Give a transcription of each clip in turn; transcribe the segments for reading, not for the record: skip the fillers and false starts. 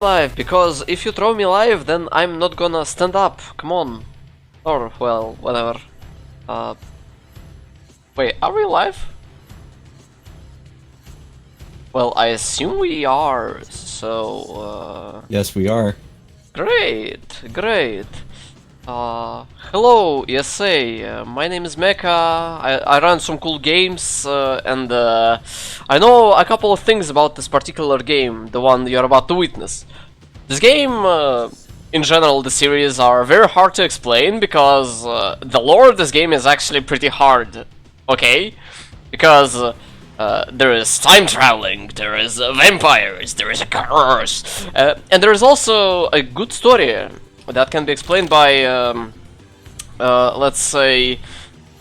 live, because if you throw me live, then I'm not gonna stand up. Come on. Or, well, whatever. Wait, are we live? Well, I assume we are, so, Yes, we are. Great, great. Hello, ESA. My name is Mecha. I run some cool games, and I know a couple of things about this particular game, the one you're about to witness. This game, in general, the series are very hard to explain because the lore of this game is actually pretty hard. Okay, because there is time traveling, there is vampires, there is a curse, and there is also a good story that can be explained by, let's say,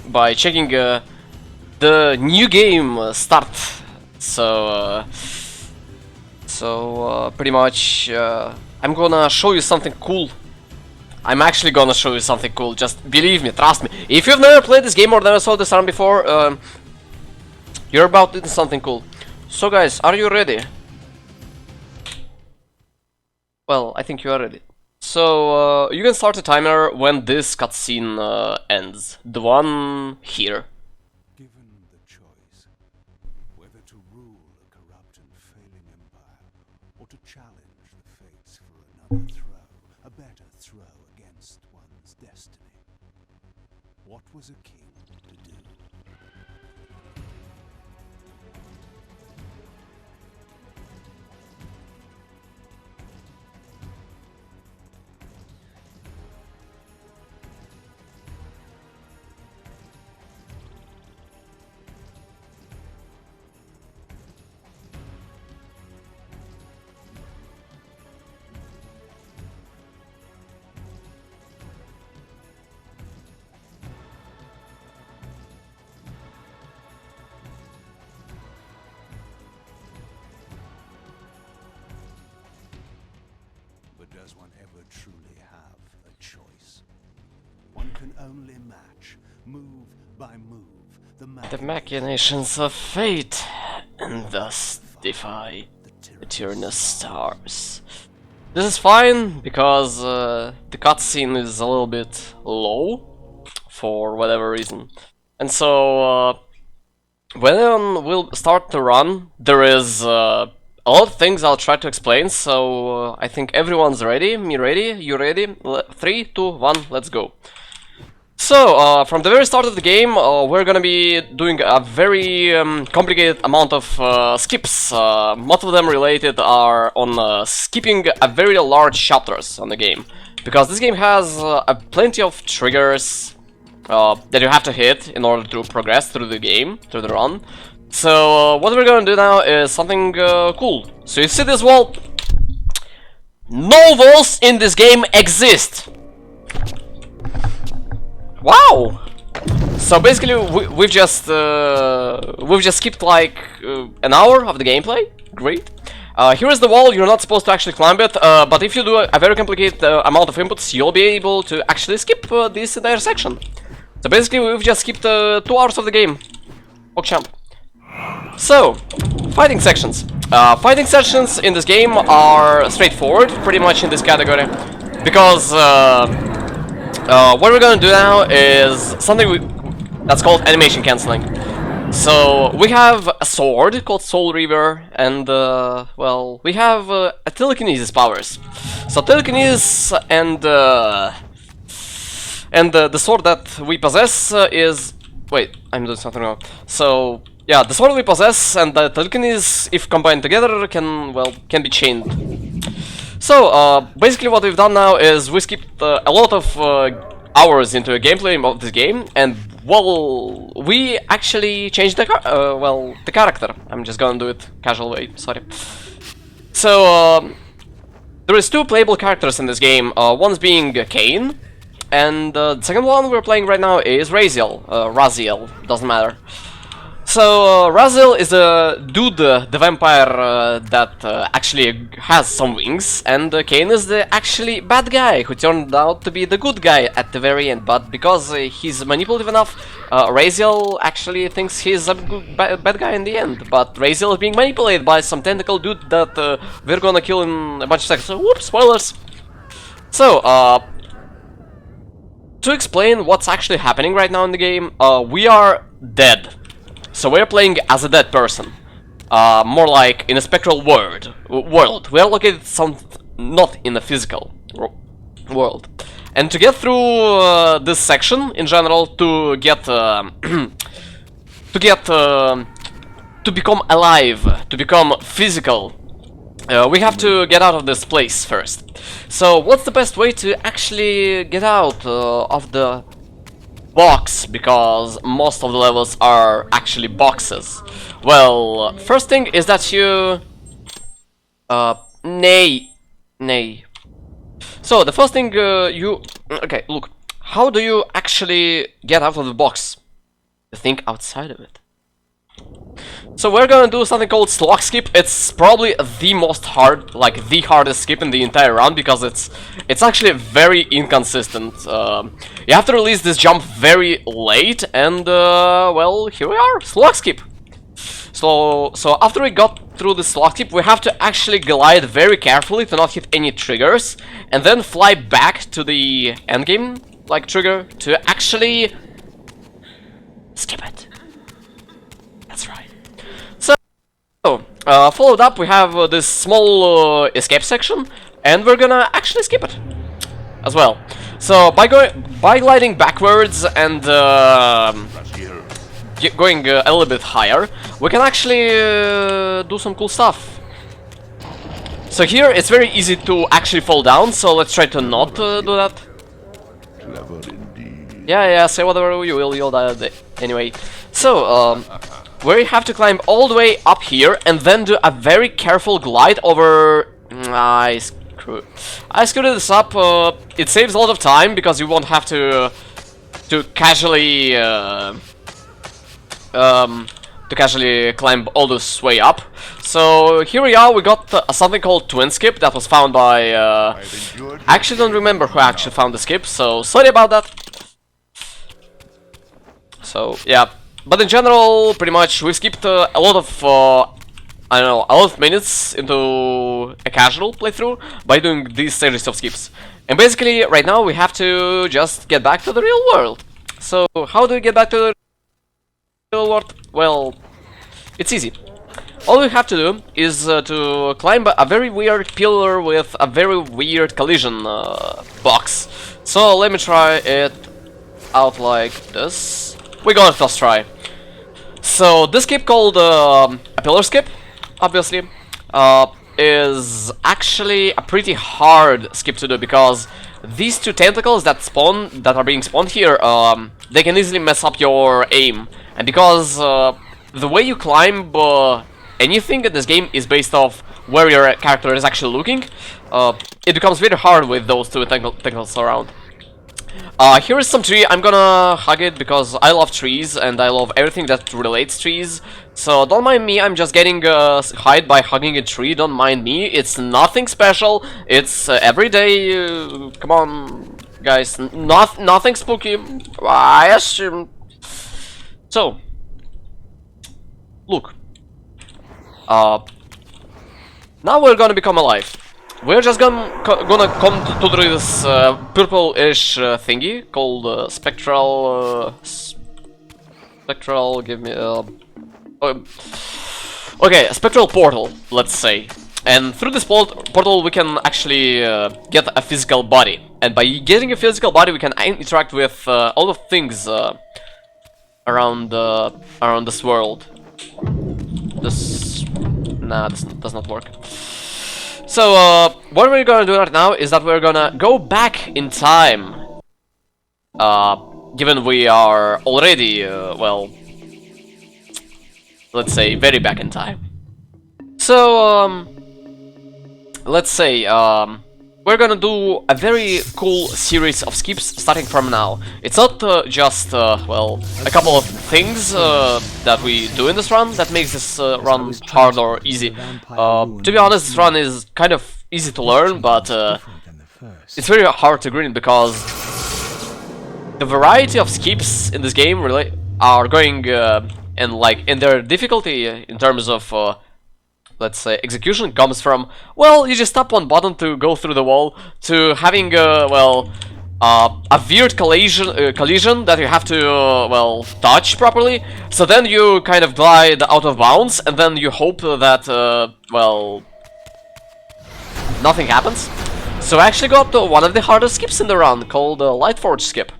by checking the new game start. So, pretty much, I'm gonna show you something cool. I'm actually gonna show you something cool. Just believe me, trust me. If you've never played this game or never saw this run before, you're about to do something cool. So, guys, are you ready? Well, I think you are ready. So, you can start the timer when this cutscene ends. The one here. Given the choice, whether to rule a corrupt and failing empire, or to challenge the fates for another throw, a better throw against one's destiny, what was a king to do? Does one ever truly have a choice? One can only match, move by move, The machinations of fate, and thus defy the tyrannous stars. This is fine, because the cutscene is a little bit low, for whatever reason. And so, when we'll start to run, there is a lot of things I'll try to explain, so I think everyone's ready. Me ready? You ready? 3, 2, 1, let's go. So, from the very start of the game, we're gonna be doing a very complicated amount of skips. Most of them related are on skipping a very large chapters on the game. Because this game has plenty of triggers that you have to hit in order to progress through the game, through the run. So, what we're gonna do now is something cool. So you see this wall? No walls in this game exist! Wow! So basically, we've just skipped like an hour of the gameplay. Great. Here is the wall. You're not supposed to actually climb it, but if you do a very complicated amount of inputs, you'll be able to actually skip this entire section. So basically, we've just skipped 2 hours of the game. Champ. So, fighting sections. Fighting sections in this game are straightforward, pretty much in this category, because what we're gonna do now is something that's called animation cancelling. So, we have a sword called Soul Reaver, and, well, we have telekinesis powers. So, telekinesis and the sword that we possess is... Wait, I'm doing something wrong. So, yeah, the sword we possess and the telekinesis, if combined together, can be chained. So, basically what we've done now is we skipped a lot of hours into a gameplay of this game, and, well, we actually changed the character. I'm just gonna do it casual way, sorry. So, there is 2 playable characters in this game, one's being Kain, and the second one we're playing right now is Raziel, doesn't matter. So, Razil is a dude, the vampire that actually has some wings, and Kain is the actually bad guy who turned out to be the good guy at the very end. But because he's manipulative enough, Raziel actually thinks he's a bad guy in the end. But Raziel is being manipulated by some tentacle dude that we're gonna kill in a bunch of seconds. So, whoops, spoilers! So, to explain what's actually happening right now in the game, we are dead. So we're playing as a dead person, more like in a spectral world. We are located not in a physical world. And to get through this section in general, to become alive, to become physical, we have to get out of this place first. So what's the best way to actually get out of the box, because most of the levels are actually boxes? Well, first thing is that you... nay. So, the first thing okay, look. How do you actually get out of the box? Think outside of it. So we're gonna do something called Slock Skip. It's probably the the hardest skip in the entire round, because it's actually very inconsistent. You have to release this jump very late, and well, here we are, Slock Skip. So after we got through the Slock Skip, we have to actually glide very carefully to not hit any triggers, and then fly back to the endgame trigger to actually skip it. That's right. So, followed up, we have this small escape section, and we're gonna actually skip it as well. So, by gliding backwards and going a little bit higher, we can actually do some cool stuff. So here, it's very easy to actually fall down, so let's try to not do that. Yeah, say whatever you will, you'll die anyway. So, we have to climb all the way up here and then do a very careful glide over... I screwed this up. It saves a lot of time because you won't have to casually climb all this way up. So here we are. We got something called Twin Skip that was found by... I actually don't remember who actually found the skip, so sorry about that. So yeah. But in general, pretty much, we've skipped a lot of, I don't know, a lot of minutes into a casual playthrough by doing these series of skips. And basically, right now, we have to just get back to the real world. So, how do we get back to the real world? Well, it's easy. All we have to do is to climb a very weird pillar with a very weird collision box. So, let me try it out like this. We got it first try. So this skip, called a pillar skip, obviously, is actually a pretty hard skip to do, because these two tentacles that are being spawned here, they can easily mess up your aim. And because the way you climb anything in this game is based off where your character is actually looking, it becomes very hard with those two tentacles around. Here is some tree. I'm gonna hug it because I love trees and I love everything that relates trees. So don't mind me, I'm just getting hide by hugging a tree. Don't mind me, it's nothing special. It's everyday. Come on, guys, nothing spooky. I assume. So, look. Now we're gonna become alive. We're just gonna come to this purple-ish thingy called Spectral... Spectral... give me... okay, Spectral Portal, let's say. And through this portal we can actually get a physical body. And by getting a physical body we can interact with all the things around this world. Nah, this does not work. So, what we're gonna do right now is that we're gonna go back in time. Given we are already, well, let's say, very back in time. So, let's say, we're gonna do a very cool series of skips starting from now. It's not just, well, a couple of things that we do in this run that makes this run hard or easy. To be honest, this run is kind of easy to learn, but it's very hard to grind because the variety of skips in this game really are going and like in their difficulty in terms of let's say execution comes from, well, you just tap one button to go through the wall, to having well a weird collision that you have to well touch properly, so then you kind of glide out of bounds and then you hope that well nothing happens. So I actually got one of the hardest skips in the run, called Lightforge Skip.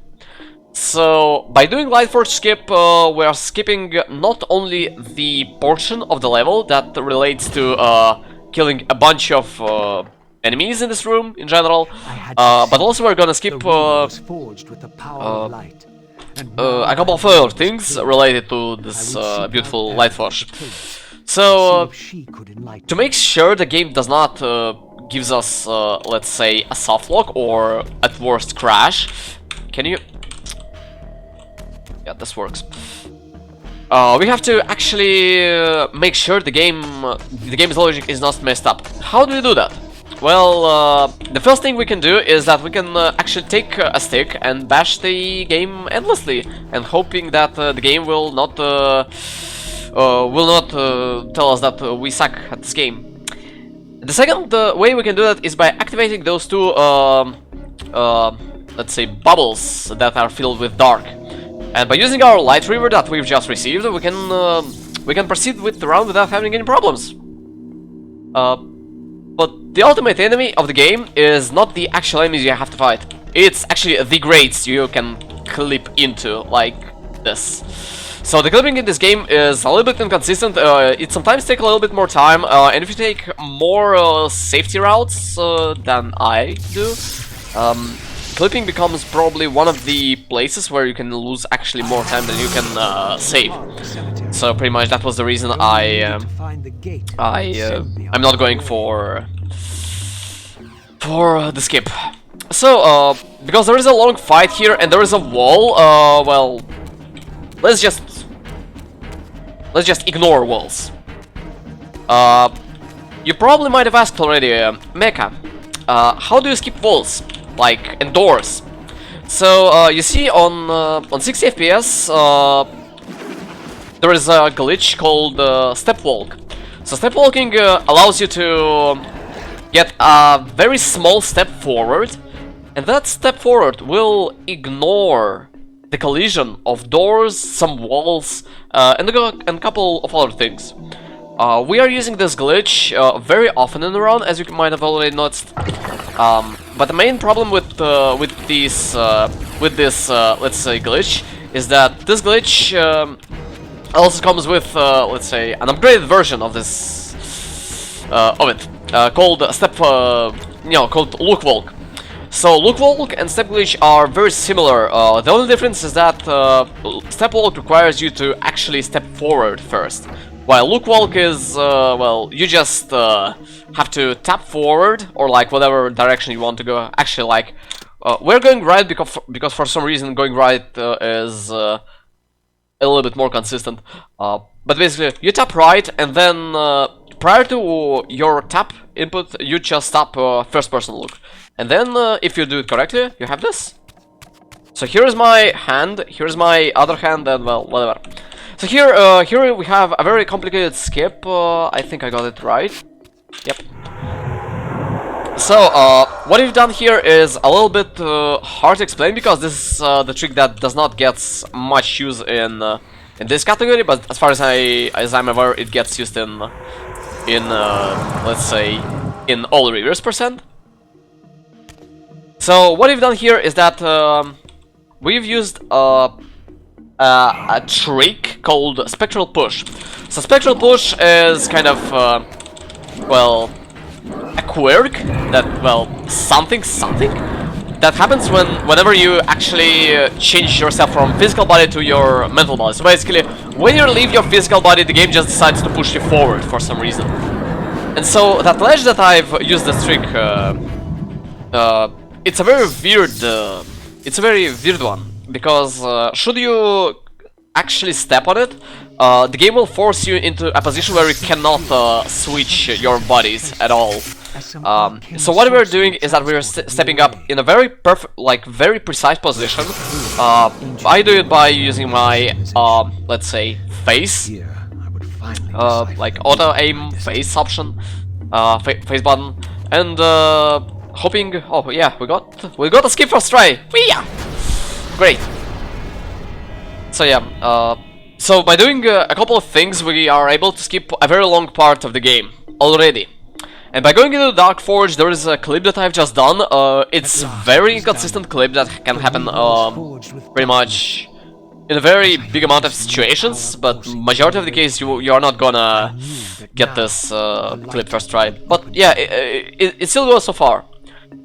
So by doing Lightforge Skip, we are skipping not only the portion of the level that relates to killing a bunch of enemies in this room in general, but also we're gonna skip a couple of other things related to this beautiful Lightforge. So to make sure the game does not gives us let's say a soft lock or at worst crash, can you... Yeah, this works. We have to actually make sure the game's logic is not messed up. How do we do that? Well, the first thing we can do is that we can actually take a stick and bash the game endlessly, and hoping that the game will not tell us that we suck at this game. The second way we can do that is by activating those two, let's say, bubbles that are filled with dark. And by using our light river that we've just received, we can proceed with the round without having any problems. But the ultimate enemy of the game is not the actual enemies you have to fight. It's actually the grates you can clip into, like this. So the clipping in this game is a little bit inconsistent. It sometimes takes a little bit more time, and if you take more safety routes than I do, clipping becomes probably one of the places where you can lose actually more time than you can save. So pretty much that was the reason I'm not going for the skip. So because there is a long fight here and there is a wall, well, let's just ignore walls. You probably might have asked already, Mecha, how do you skip walls? Like, and doors. So, you see on 60 FPS, there is a glitch called step walk. So step walking allows you to get a very small step forward, and that step forward will ignore the collision of doors, some walls, and a couple of other things. We are using this glitch very often in the run, as you might have already noticed. But the main problem with this let's say glitch is that this glitch also comes with let's say an upgraded version of this called step called look walk. So look walk and step glitch are very similar. The only difference is that step walk requires you to actually step forward first, while look walk is well, you just have to tap forward or like whatever direction you want to go. Actually, like we're going right because for some reason going right is a little bit more consistent. But basically, you tap right, and then prior to your tap input, you just tap first person look, and then if you do it correctly, you have this. So here's my hand, here's my other hand, and well, whatever. So here we have a very complicated skip. I think I got it right. Yep. So what we've done here is a little bit hard to explain because this is the trick that does not get much use in this category, but as far as I'm aware, it gets used in let's say in all reverse percent. So what we've done here is that we've used a trick called Spectral Push. So Spectral Push is kind of well, a quirk that, well, something that happens whenever you actually change yourself from physical body to your mental body. So basically, when you leave your physical body, the game just decides to push you forward for some reason. And so that ledge that I've used this trick, it's a very weird one, because should you actually step on it, the game will force you into a position where you cannot switch your bodies at all. So what we're doing is that we're stepping up in a very perfect, like very precise position. I do it by using my, let's say, face, like auto aim face option, face button, and hoping. Oh yeah, we got a skip first try. Yeah, great. So yeah, so by doing a couple of things, we are able to skip a very long part of the game already. And by going into the Dark Forge, there is a clip that I've just done. It's very inconsistent clip that can happen pretty much in a very big amount of situations, but majority of the case you are not gonna get this clip first try. But yeah, it still goes so far.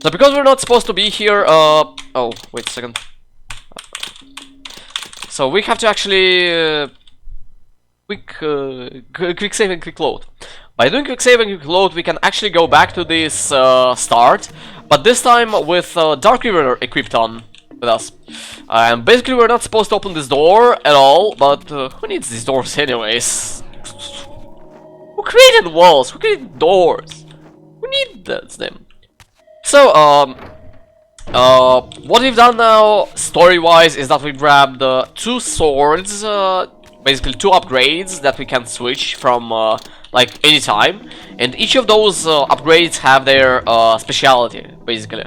So because we're not supposed to be here, oh wait a second. So we have to actually quick save and quick load. By doing quick save and quick load, we can actually go back to this start, but this time with Dark River equipped on with us. And basically we're not supposed to open this door at all, but who needs these doors anyways? Who created walls? Who created doors? Who needs them? So, what we've done now, story-wise, is that we grabbed 2 swords, basically 2 upgrades that we can switch from, like, any time. And each of those upgrades have their speciality, basically.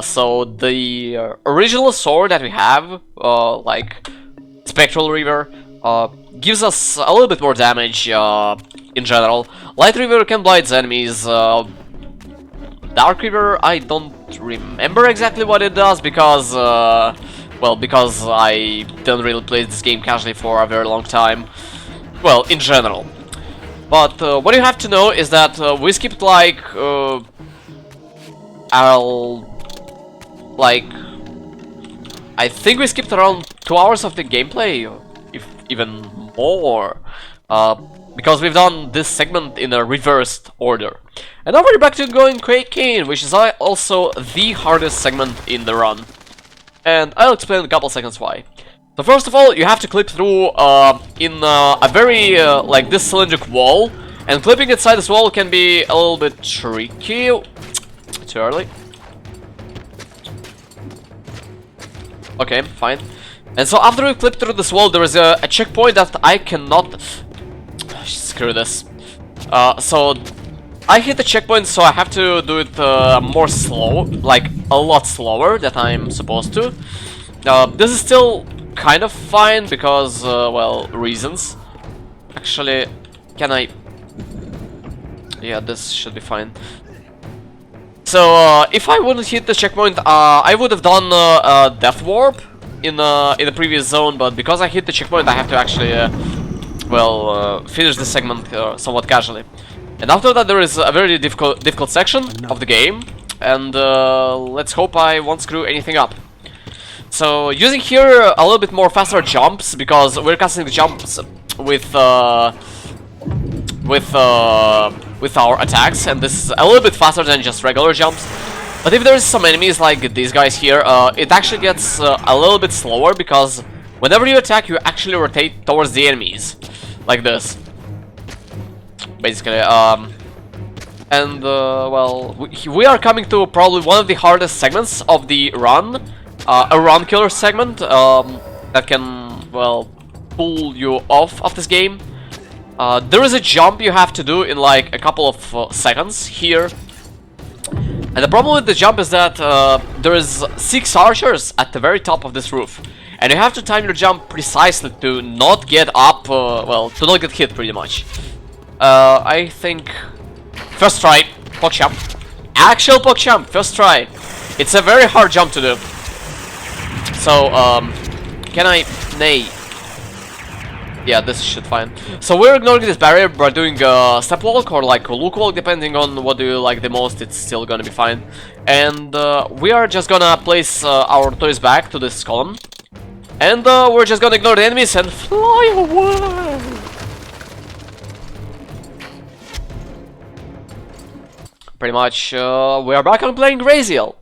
So the original sword that we have, like Spectral River, gives us a little bit more damage in general. Light River can blind enemies. Dark River, I don't remember exactly what it does because, well, because I didn't really play this game casually for a very long time. Well, in general. But what you have to know is that we skipped like, I think we skipped around 2 hours of the gameplay, if even more, because we've done this segment in a reversed order. And now we're back to going Kain, which is also the hardest segment in the run. And I'll explain in a couple seconds why. So first of all, you have to clip through in a very, like this cylindrical wall. And clipping inside this wall can be a little bit tricky. Too early. Okay, fine. And so after we clip through this wall, there is a checkpoint that I cannot... Screw this. So I hit the checkpoint, so I have to do it more slow, like a lot slower than I'm supposed to. This is still kind of fine because, well, reasons. Actually, can I... Yeah, this should be fine. So, if I wouldn't hit the checkpoint, I would have done a Death Warp in the previous zone, but because I hit the checkpoint, I have to actually, well, finish this segment somewhat casually. And after that, there is a very difficult section of the game, and let's hope I won't screw anything up. So, using here a little bit more faster jumps, because we're casting the jumps with our attacks, and this is a little bit faster than just regular jumps. But if there's some enemies like these guys here, it actually gets a little bit slower, because whenever you attack, you actually rotate towards the enemies, like this. Basically, and well, we are coming to probably one of the hardest segments of the run, a run killer segment that can, well, pull you off of this game. There is a jump you have to do in like a couple of seconds here, and the problem with the jump is that there is 6 archers at the very top of this roof, and you have to time your jump precisely to not get up, well, to not get hit pretty much. I think first try, PogChamp, actual PogChamp, first try. It's a very hard jump to do. So can I? Nay. Yeah, this should fine. So we're ignoring this barrier by doing step walk or like look walk, depending on what do you like the most. It's still gonna be fine. And we are just gonna place our toys back to this column, and we're just gonna ignore the enemies and fly away. Pretty much, we are back on playing Raziel.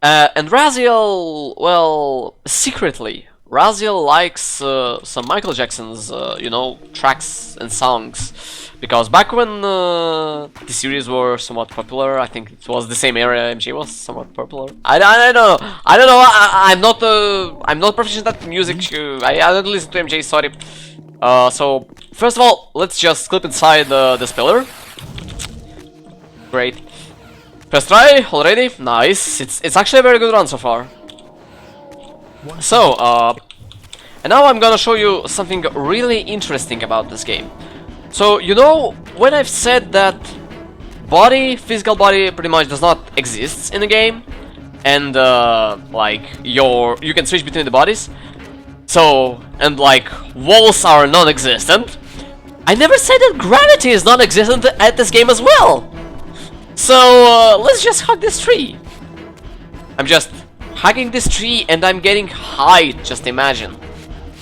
And Raziel, well, secretly Raziel likes some Michael Jackson's, you know, tracks and songs. Because back when the series were somewhat popular, I think it was the same era MJ was somewhat popular. I don't know. I don't know. I'm not proficient at music. I don't listen to MJ. Sorry. So first of all, let's just clip inside this pillar. Great. First try already. Nice. It's actually a very good run so far. So and now I'm gonna show you something really interesting about this game. So, you know, when I've said that physical body pretty much does not exist in the game, and like you can switch between the bodies, so, and like walls are non-existent, I never said that gravity is non-existent at this game as well. So let's just hug this tree. I'm just hugging this tree and I'm getting height, just imagine.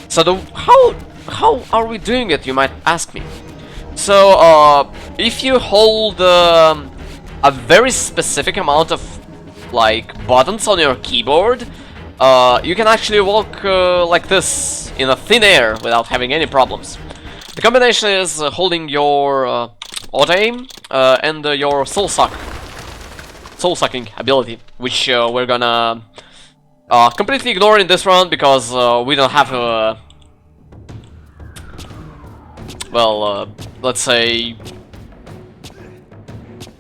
So how are we doing it, you might ask me. So, if you hold a very specific amount of, like, buttons on your keyboard, you can actually walk like this in a thin air without having any problems. The combination is holding your auto-aim and your soul-sucking ability, which we're gonna completely ignore in this round because we don't have well, let's say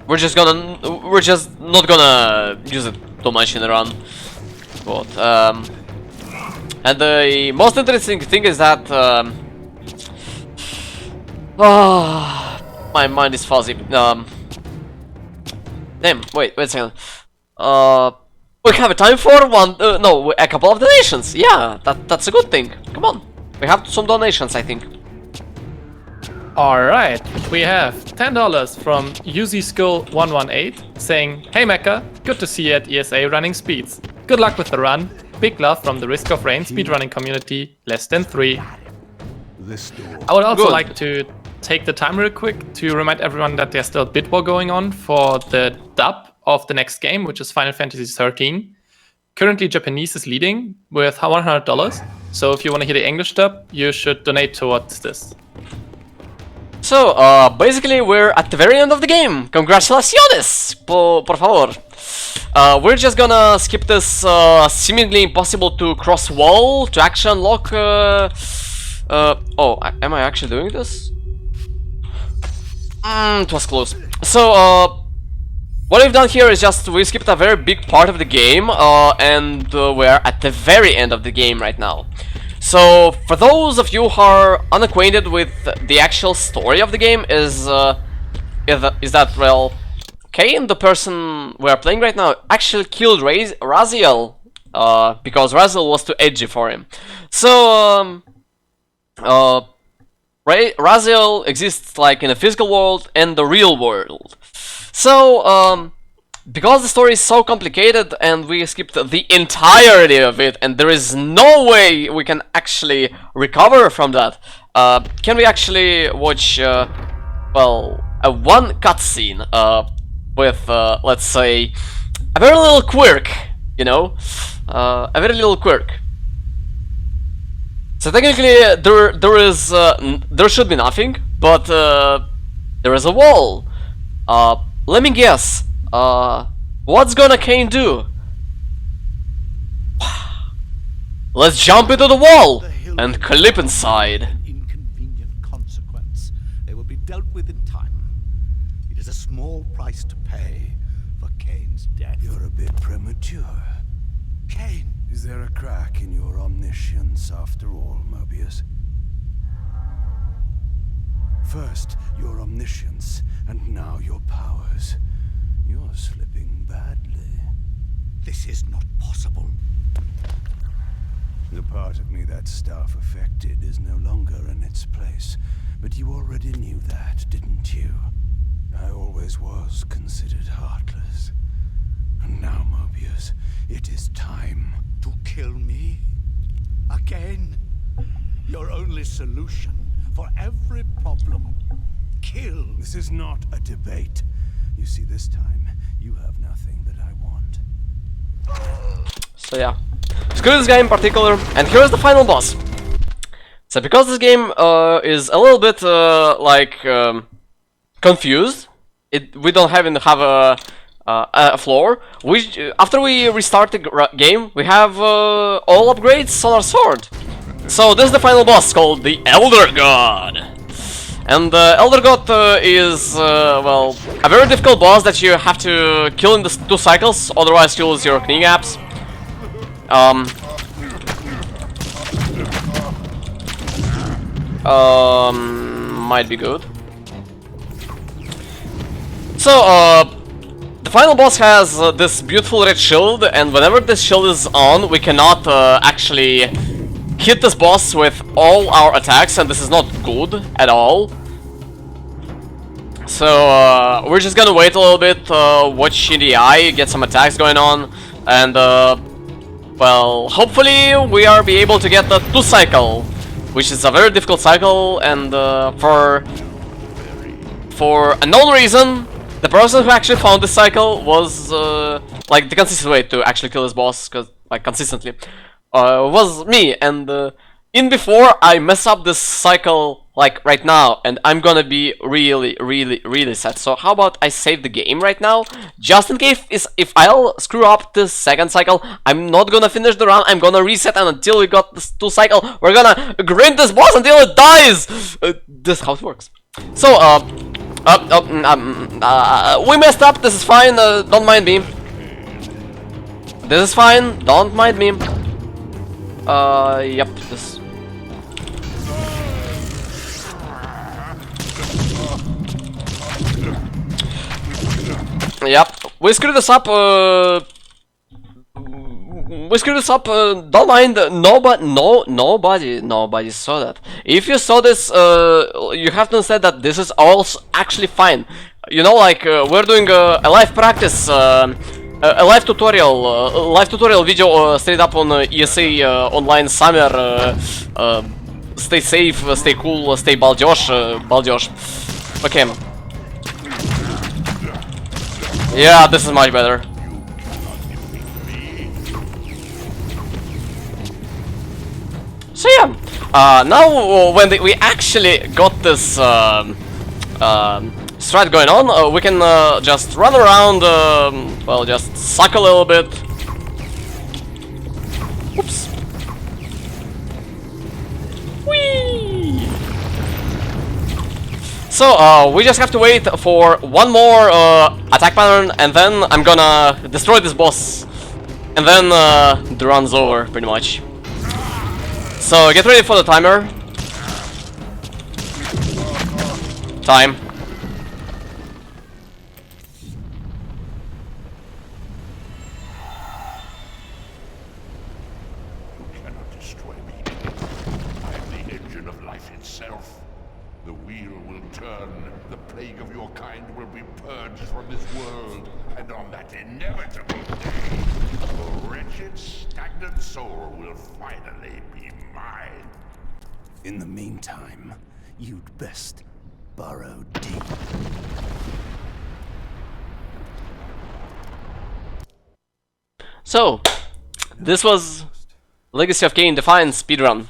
we're just not gonna use it too much in the run. But and the most interesting thing is that my mind is fuzzy. Damn, wait a second. We have a time for no, a couple of donations. Yeah, that's a good thing. Come on, we have some donations, I think. Alright, we have $10 from UZSkull118 saying, "Hey Mecha, good to see you at ESA running speeds. Good luck with the run. Big love from the Risk of Rain speedrunning community, less than 3. I would also like to take the time real quick to remind everyone that there's still a bid war going on for the dub of the next game, which is Final Fantasy XIII. Currently Japanese is leading with $100, so if you want to hear the English dub, you should donate towards this. So, basically we're at the very end of the game. Congratulaciones, por favor. We're just gonna skip this seemingly impossible to cross wall to actually unlock. Oh, am I actually doing this? It was close. So, what we've done here is just we skipped a very big part of the game, and we're at the very end of the game right now. So, for those of you who are unacquainted with the actual story of the game, is that, well, Kain, the person we are playing right now, actually killed Raziel, because Raziel was too edgy for him. So, Raziel exists like in the physical world and the real world. So, because the story is so complicated and we skipped the entirety of it and there is no way we can actually recover from that, can we actually watch, well, one cutscene with, let's say, a very little quirk, you know? A very little quirk. So technically there should be nothing, but there is a wall. Let me guess. What's gonna Kain do? Let's jump into the wall and clip inside. Inconvenient consequence. They will be dealt with in time. It is a small price to pay for Kain's death. You're a bit premature. Kain! Is there a crack in your omniscience after all, Mobius? First, your omniscience, and now your powers. You're slipping badly. This is not possible. The part of me that staff affected is no longer in its place. But you already knew that, didn't you? I always was considered heartless. And now, Mobius, it is time to kill me. Again. Your only solution for every problem. Kill. This is not a debate. You see, this time, you have nothing that I want. So yeah, screw this guy in particular, and here's the final boss. So because this game is a little bit confused, we don't even have a floor. After we restart the game, we have all upgrades on our sword. So this is the final boss called the Elder God. And the Elder God is, well, a very difficult boss that you have to kill in the 2 cycles, otherwise you lose your kneecaps. Might be good. So, the final boss has this beautiful red shield, and whenever this shield is on, we cannot actually hit this boss with all our attacks, and this is not good at all. So, we're just gonna wait a little bit, watch in the eye, get some attacks going on, and, well, hopefully we are be able to get the 2 cycle, which is a very difficult cycle, and, for a known reason, the person who actually found this cycle was, like, the consistent way to actually kill this boss, like, consistently, was me, and, in before I mess up this cycle, like, right now, and I'm gonna be really sad. So how about I save the game right now, just in case if I'll screw up this 2nd cycle, I'm not gonna finish the run, I'm gonna reset, and until we got this 2 cycle, we're gonna grind this boss until it dies! This is how it works. So, we messed up, this is fine, don't mind me. This is fine, don't mind me. Yep, this... Yep, we screwed this up, don't mind, nobody saw that. If you saw this, you have to understand that this is also actually fine. You know, like, we're doing a live practice, a live tutorial video straight up on ESA online summer. Stay safe, stay cool, stay baldeosh. Okay. Yeah, this is much better. So yeah, now when we actually got this strat going on, we can just run around, well, just suck a little bit. Oops. Whee! So, we just have to wait for one more attack pattern, and then I'm gonna destroy this boss. And then the run's over, pretty much. So, get ready for the timer. Time. You cannot destroy me. I am the engine of life itself. The wheel will turn. The plague of your kind will be purged from this world. And on that inevitable day, the wretched, stagnant soul will finally be mine. In the meantime, you'd best burrow deep. So, this was Legacy of Kain Defiance speedrun.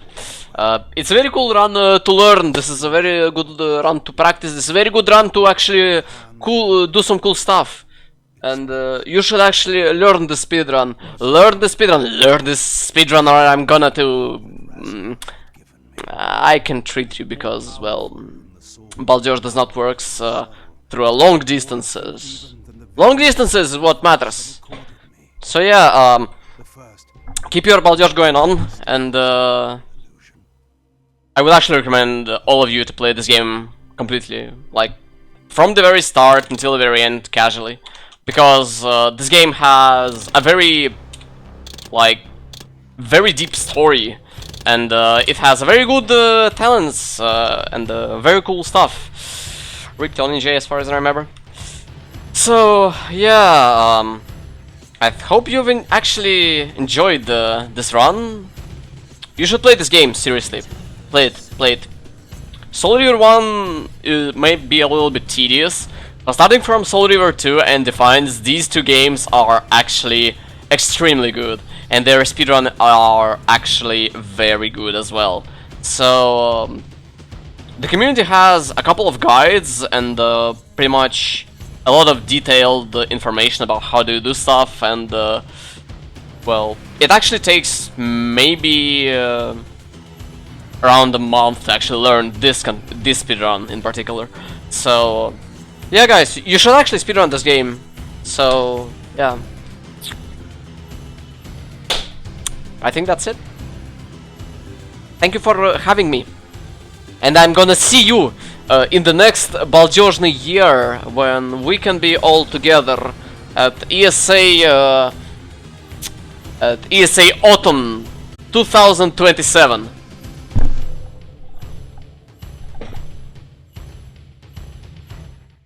It's a very cool run to learn. This is a very good run to practice. This is a very good run to actually do some cool stuff. And you should actually learn the speedrun. Learn this speedrun, or I'm gonna I can treat you because, well, Baldeosh does not work through a long distances. Long distances is what matters. So yeah, keep your Baldeosh going on, and I would actually recommend all of you to play this game completely, like from the very start until the very end, casually, because this game has a very, like, very deep story, and it has a very good talents and very cool stuff. Rick J, as far as I remember. So yeah, I hope you've actually enjoyed this run. You should play this game, seriously. Play it. Soul River 1 may be a little bit tedious, but starting from Soul River 2 and Defiance, these two games are actually extremely good, and their speedrun are actually very good as well. So the community has a couple of guides and pretty much a lot of detailed information about how to do stuff, and well, it actually takes maybe around a month to actually learn this speedrun in particular. So yeah, guys, you should actually speedrun this game. So yeah, I think that's it. Thank you for having me, and I'm gonna see you in the next Балдежный year when we can be all together at ESA Autumn 2027.